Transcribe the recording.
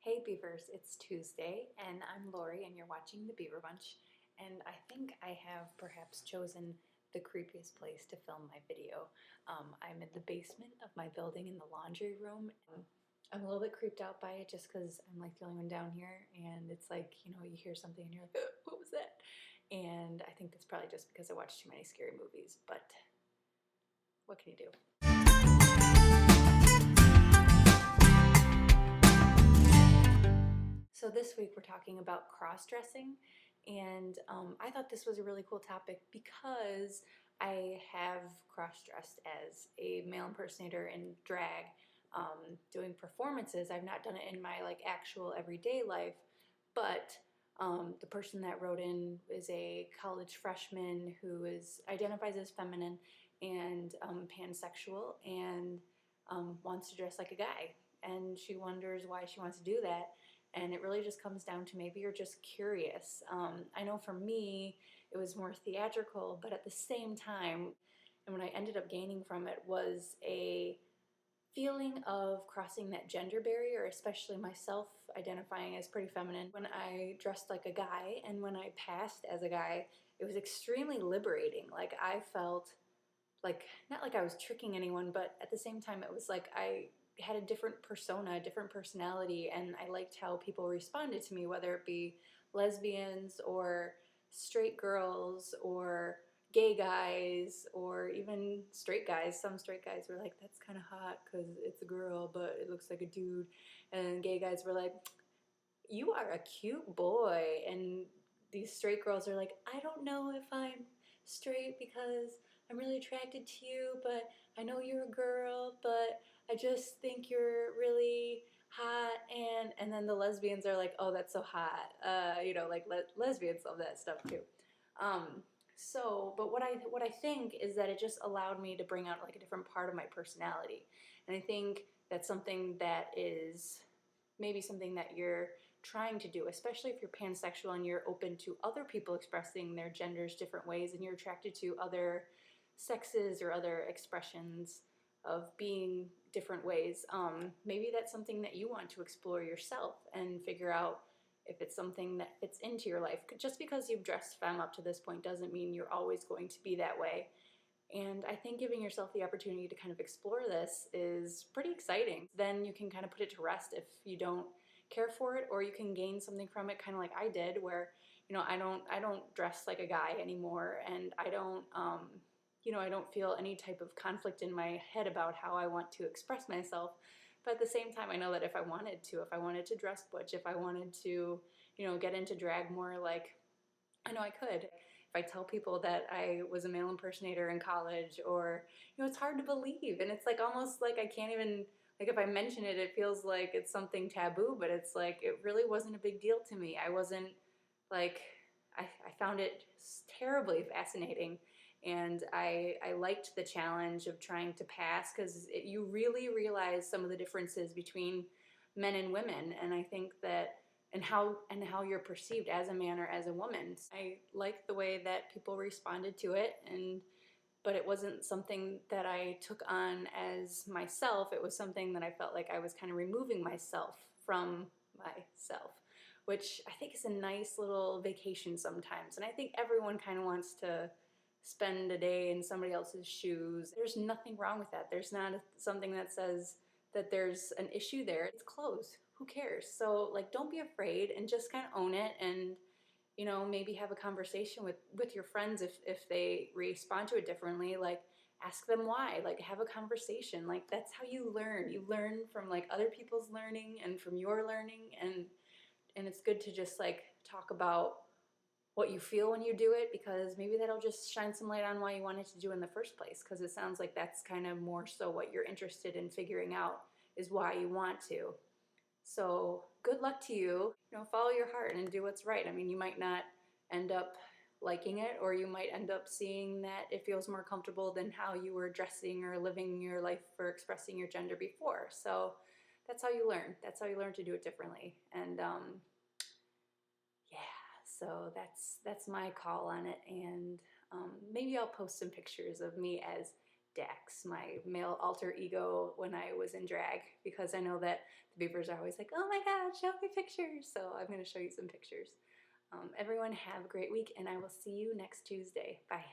Hey Beavers, it's Tuesday and I'm Lori and you're watching the Beaver Bunch, and I think I have perhaps chosen the creepiest place to film my video. I'm in the basement of my building in the laundry room. I'm a little bit creeped out by it just because I'm like the only one down here, and it's like, you hear something and you're like, what was that? And I think that's probably just because I watch too many scary movies, but what can you do? So this week we're talking about cross-dressing, and I thought this was a really cool topic because I have cross-dressed as a male impersonator in drag, doing performances. I've not done it in my like actual everyday life, but the person that wrote in is a college freshman who identifies as feminine and pansexual, and wants to dress like a guy, and she wonders why she wants to do that. And it really just comes down to maybe you're just curious. I know for me, it was more theatrical, but at the same time, and what I ended up gaining from it was a feeling of crossing that gender barrier, especially myself identifying as pretty feminine. When I dressed like a guy and when I passed as a guy, it was extremely liberating. Like I felt like, not like I was tricking anyone, but at the same time it was like I had a different persona, a different personality, and I liked how people responded to me, whether it be lesbians or straight girls or gay guys or even straight guys. Some straight guys were like, that's kind of hot because it's a girl but it looks like a dude, and gay guys were like, you are a cute boy. And these straight girls are like, I don't know if I'm straight because I'm really attracted to you, but I know you're a girl, but I just think you're really hot. And then the lesbians are like, oh, that's so hot. Like lesbians love that stuff too. But what I think is that it just allowed me to bring out like a different part of my personality, and I think that's something that is maybe something that you're trying to do, especially if you're pansexual and you're open to other people expressing their genders different ways and you're attracted to other sexes or other expressions of being different ways. Maybe that's something that you want to explore yourself and figure out if it's something that fits into your life. Just because you've dressed femme up to this point doesn't mean you're always going to be that way. And I think giving yourself the opportunity to kind of explore this is pretty exciting. Then you can kind of put it to rest if you don't care for it, or you can gain something from it, kind of like I did, where I don't dress like a guy anymore, and I don't feel any type of conflict in my head about how I want to express myself. But at the same time, I know that if I wanted to dress butch, if I wanted to, get into drag more, like I know I could. If I tell people that I was a male impersonator in college, or, it's hard to believe. And it's like almost like I can't even, like if I mention it, it feels like it's something taboo, but it's like it really wasn't a big deal to me. I wasn't like, I found it terribly fascinating. And I liked the challenge of trying to pass, because you really realize some of the differences between men and women. And I think that and how you're perceived as a man or as a woman. I liked the way that people responded to it, but it wasn't something that I took on as myself. It was something that I felt like I was kind of removing myself from myself, which I think is a nice little vacation sometimes. And I think everyone kind of wants to spend a day in somebody else's shoes. There's nothing wrong with that. There's not something that says that there's an issue there. It's clothes. Who cares? So like, don't be afraid and just kind of own it, and maybe have a conversation with your friends if they respond to it differently. Like, ask them why. Like, have a conversation. Like, that's how you learn. You learn from like other people's learning and from your learning, and it's good to just like talk about what you feel when you do it, because maybe that'll just shine some light on why you wanted to do it in the first place, because it sounds like that's kind of more so what you're interested in figuring out, is why you want to. So good luck to you. Follow your heart and do what's right. I mean, you might not end up liking it, or you might end up seeing that it feels more comfortable than how you were dressing or living your life or expressing your gender before. So that's how you learn. That's how you learn to do it differently. And yeah, so that's my call on it. And maybe I'll post some pictures of me as Dax, my male alter ego when I was in drag, because I know that the beavers are always like, oh my god, show me pictures. So I'm going to show you some pictures. Everyone have a great week, and I will see you next Tuesday. Bye.